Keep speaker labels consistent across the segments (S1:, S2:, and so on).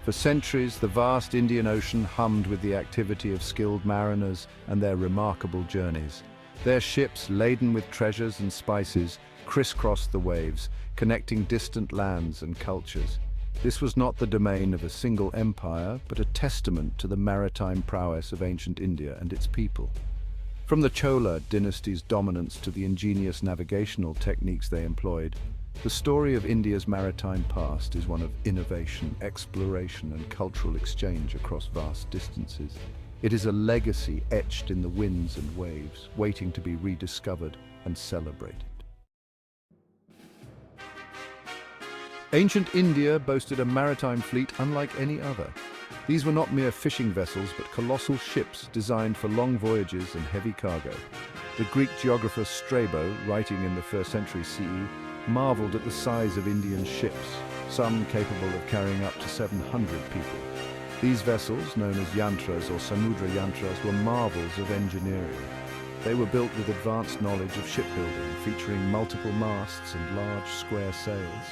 S1: For centuries, the vast Indian Ocean hummed with the activity of skilled mariners and their remarkable journeys. Their ships, laden with treasures and spices, crisscrossed the waves, connecting distant lands and cultures. This was not the domain of a single empire, but a testament to the maritime prowess of ancient India and its people. From the Chola dynasty's dominance to the ingenious navigational techniques they employed, the story of India's maritime past is one of innovation, exploration, and cultural exchange across vast distances. It is a legacy etched in the winds and waves, waiting to be rediscovered and celebrated. Ancient India boasted a maritime fleet unlike any other. These were not mere fishing vessels, but colossal ships designed for long voyages and heavy cargo. The Greek geographer Strabo, writing in the 1st century CE, marveled at the size of Indian ships, some capable of carrying up to 700 people. These vessels, known as yantras or samudra yantras, were marvels of engineering. They were built with advanced knowledge of shipbuilding, featuring multiple masts and large square sails.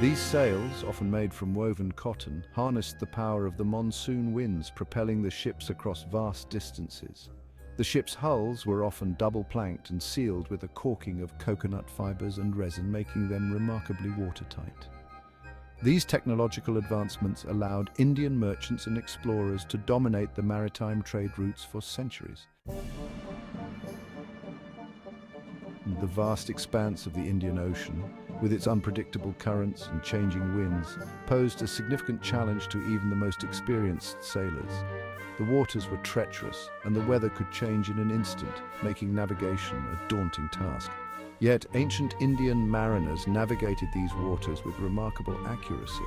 S1: These sails, often made from woven cotton, harnessed the power of the monsoon winds, propelling the ships across vast distances. The ships' hulls were often double-planked and sealed with a caulking of coconut fibers and resin, making them remarkably watertight. These technological advancements allowed Indian merchants and explorers to dominate the maritime trade routes for centuries. The vast expanse of the Indian Ocean, with its unpredictable currents and changing winds, posed a significant challenge to even the most experienced sailors. The waters were treacherous, and the weather could change in an instant, making navigation a daunting task. Yet ancient Indian mariners navigated these waters with remarkable accuracy.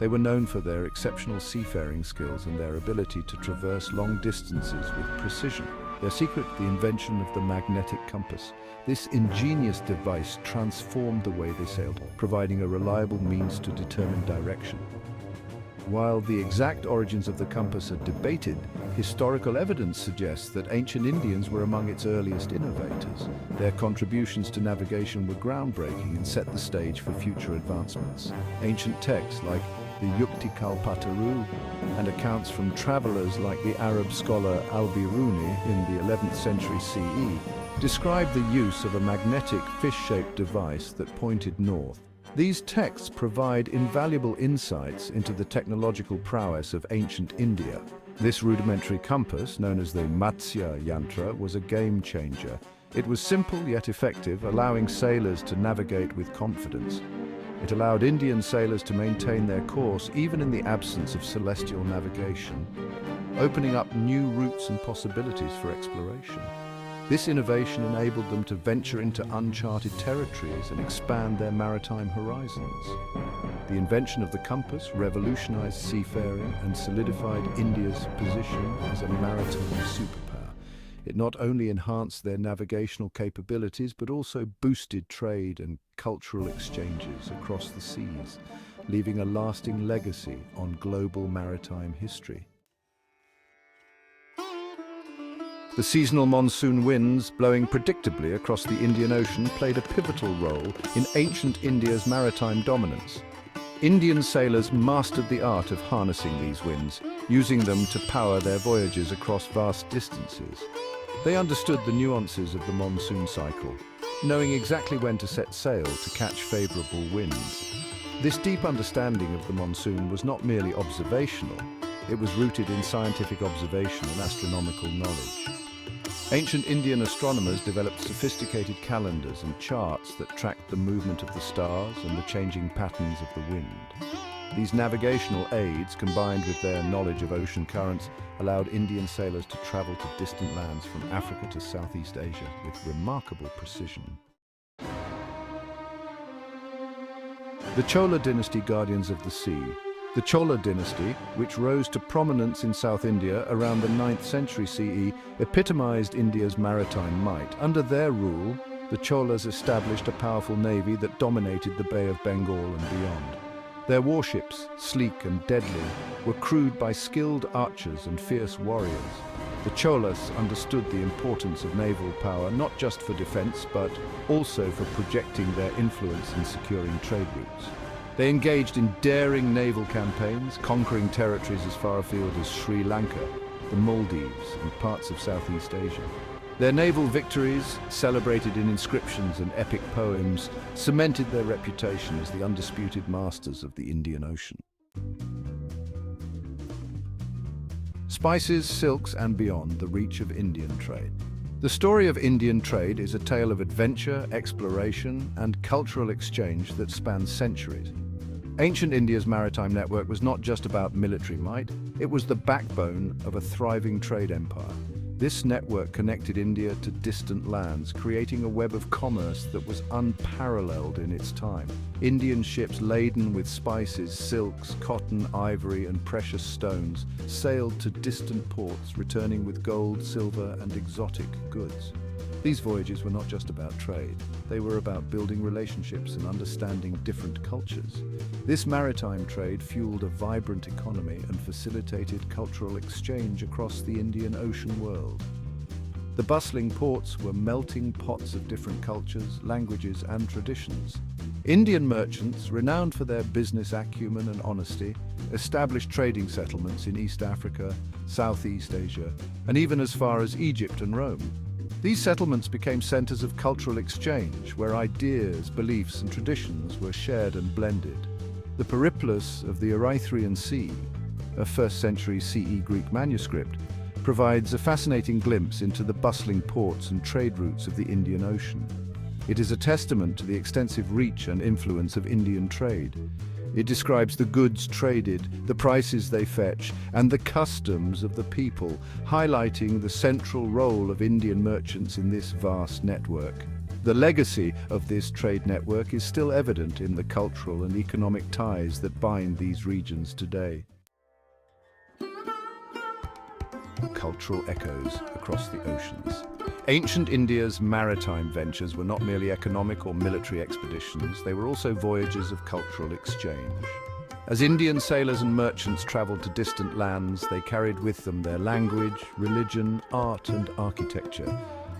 S1: They were known for their exceptional seafaring skills and their ability to traverse long distances with precision. Their secret, the invention of the magnetic compass. This ingenious device transformed the way they sailed, providing a reliable means to determine direction. While the exact origins of the compass are debated, historical evidence suggests that ancient Indians were among its earliest innovators. Their contributions to navigation were groundbreaking and set the stage for future advancements. Ancient texts like the Yukti-Kalpataru and accounts from travelers like the Arab scholar Al-Biruni in the 11th century CE describe the use of a magnetic fish-shaped device that pointed north. These texts provide invaluable insights into the technological prowess of ancient India. This rudimentary compass, known as the Matsya Yantra, was a game-changer. It was simple yet effective, allowing sailors to navigate with confidence. It allowed Indian sailors to maintain their course even in the absence of celestial navigation, opening up new routes and possibilities for exploration. This innovation enabled them to venture into uncharted territories and expand their maritime horizons. The invention of the compass revolutionized seafaring and solidified India's position as a maritime superpower. It not only enhanced their navigational capabilities, but also boosted trade and cultural exchanges across the seas, leaving a lasting legacy on global maritime history. The seasonal monsoon winds, blowing predictably across the Indian Ocean, played a pivotal role in ancient India's maritime dominance. Indian sailors mastered the art of harnessing these winds, using them to power their voyages across vast distances. They understood the nuances of the monsoon cycle, knowing exactly when to set sail to catch favorable winds. This deep understanding of the monsoon was not merely observational, it was rooted in scientific observation and astronomical knowledge. Ancient Indian astronomers developed sophisticated calendars and charts that tracked the movement of the stars and the changing patterns of the wind. These navigational aids, combined with their knowledge of ocean currents, allowed Indian sailors to travel to distant lands from Africa to Southeast Asia with remarkable precision. The Chola dynasty guardians of the sea. The Chola dynasty, which rose to prominence in South India around the 9th century CE, epitomized India's maritime might. Under their rule, the Cholas established a powerful navy that dominated the Bay of Bengal and beyond. Their warships, sleek and deadly, were crewed by skilled archers and fierce warriors. The Cholas understood the importance of naval power not just for defense, but also for projecting their influence in securing trade routes. They engaged in daring naval campaigns, conquering territories as far afield as Sri Lanka, the Maldives, and parts of Southeast Asia. Their naval victories, celebrated in inscriptions and epic poems, cemented their reputation as the undisputed masters of the Indian Ocean. Spices, silks, and beyond, the reach of Indian trade. The story of Indian trade is a tale of adventure, exploration, and cultural exchange that spans centuries. Ancient India's maritime network was not just about military might, it was the backbone of a thriving trade empire. This network connected India to distant lands, creating a web of commerce that was unparalleled in its time. Indian ships laden with spices, silks, cotton, ivory, and precious stones sailed to distant ports, returning with gold, silver, and exotic goods. These voyages were not just about trade. They were about building relationships and understanding different cultures. This maritime trade fueled a vibrant economy and facilitated cultural exchange across the Indian Ocean world. The bustling ports were melting pots of different cultures, languages, and traditions. Indian merchants, renowned for their business acumen and honesty, established trading settlements in East Africa, Southeast Asia, and even as far as Egypt and Rome. These settlements became centers of cultural exchange, where ideas, beliefs, and traditions were shared and blended. The Periplus of the Erythraean Sea, a 1st century CE Greek manuscript, provides a fascinating glimpse into the bustling ports and trade routes of the Indian Ocean. It is a testament to the extensive reach and influence of Indian trade. It describes the goods traded, the prices they fetch, and the customs of the people, highlighting the central role of Indian merchants in this vast network. The legacy of this trade network is still evident in the cultural and economic ties that bind these regions today. Cultural echoes across the oceans. Ancient India's maritime ventures were not merely economic or military expeditions, they were also voyages of cultural exchange. As Indian sailors and merchants traveled to distant lands, they carried with them their language, religion, art, and architecture.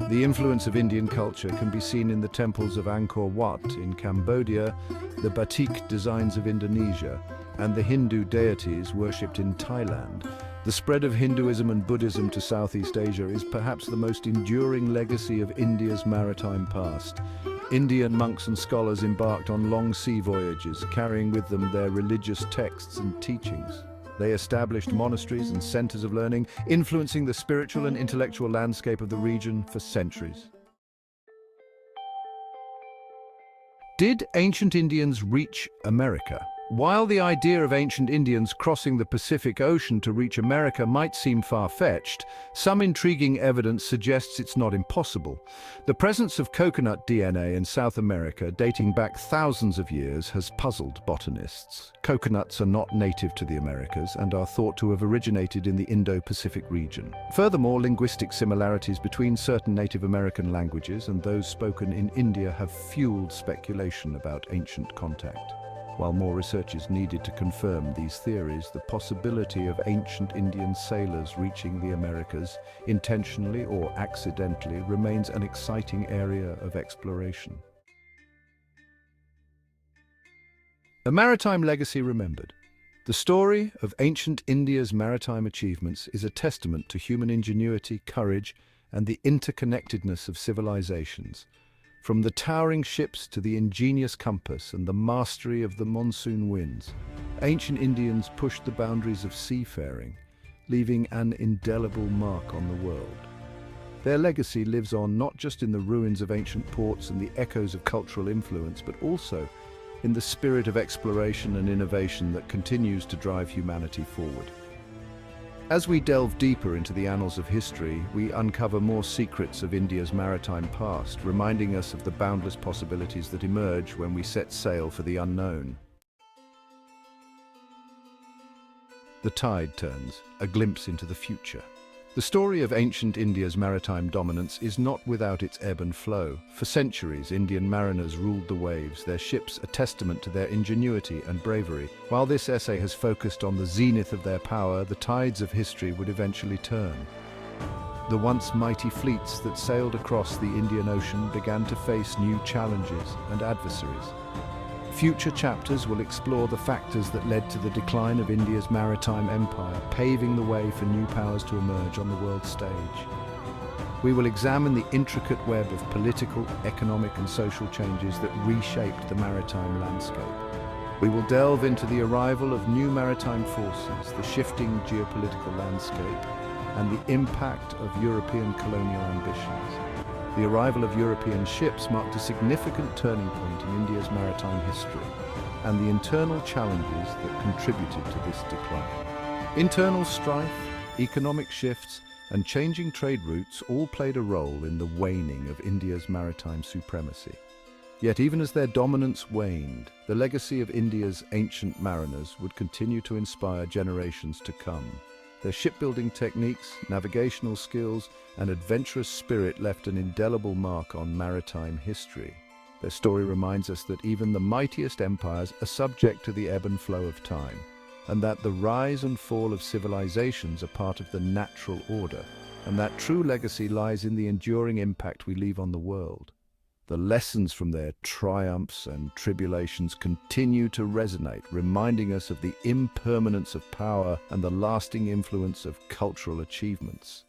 S1: The influence of Indian culture can be seen in the temples of Angkor Wat in Cambodia, the batik designs of Indonesia, and the Hindu deities worshipped in Thailand. The spread of Hinduism and Buddhism to Southeast Asia is perhaps the most enduring legacy of India's maritime past. Indian monks and scholars embarked on long sea voyages, carrying with them their religious texts and teachings. They established monasteries and centers of learning, influencing the spiritual and intellectual landscape of the region for centuries. Did ancient Indians reach America? While the idea of ancient Indians crossing the Pacific Ocean to reach America might seem far-fetched, some intriguing evidence suggests it's not impossible. The presence of coconut DNA in South America, dating back thousands of years, has puzzled botanists. Coconuts are not native to the Americas and are thought to have originated in the Indo-Pacific region. Furthermore, linguistic similarities between certain Native American languages and those spoken in India have fueled speculation about ancient contact. While more research is needed to confirm these theories, the possibility of ancient Indian sailors reaching the Americas, intentionally or accidentally, remains an exciting area of exploration. A maritime legacy remembered. The story of ancient India's maritime achievements is a testament to human ingenuity, courage, and the interconnectedness of civilizations. From the towering ships to the ingenious compass and the mastery of the monsoon winds, ancient Indians pushed the boundaries of seafaring, leaving an indelible mark on the world. Their legacy lives on not just in the ruins of ancient ports and the echoes of cultural influence, but also in the spirit of exploration and innovation that continues to drive humanity forward. As we delve deeper into the annals of history, we uncover more secrets of India's maritime past, reminding us of the boundless possibilities that emerge when we set sail for the unknown. The tide turns, a glimpse into the future. The story of ancient India's maritime dominance is not without its ebb and flow. For centuries, Indian mariners ruled the waves, their ships a testament to their ingenuity and bravery. While this essay has focused on the zenith of their power, the tides of history would eventually turn. The once mighty fleets that sailed across the Indian Ocean began to face new challenges and adversaries. Future chapters will explore the factors that led to the decline of India's maritime empire, paving the way for new powers to emerge on the world stage. We will examine the intricate web of political, economic and social changes that reshaped the maritime landscape. We will delve into the arrival of new maritime forces, the shifting geopolitical landscape, and the impact of European colonial ambitions. The arrival of European ships marked a significant turning point in India's maritime history, and the internal challenges that contributed to this decline. Internal strife, economic shifts, and changing trade routes all played a role in the waning of India's maritime supremacy. Yet even as their dominance waned, the legacy of India's ancient mariners would continue to inspire generations to come. Their shipbuilding techniques, navigational skills, and adventurous spirit left an indelible mark on maritime history. Their story reminds us that even the mightiest empires are subject to the ebb and flow of time, and that the rise and fall of civilizations are part of the natural order, and that true legacy lies in the enduring impact we leave on the world. The lessons from their triumphs and tribulations continue to resonate, reminding us of the impermanence of power and the lasting influence of cultural achievements.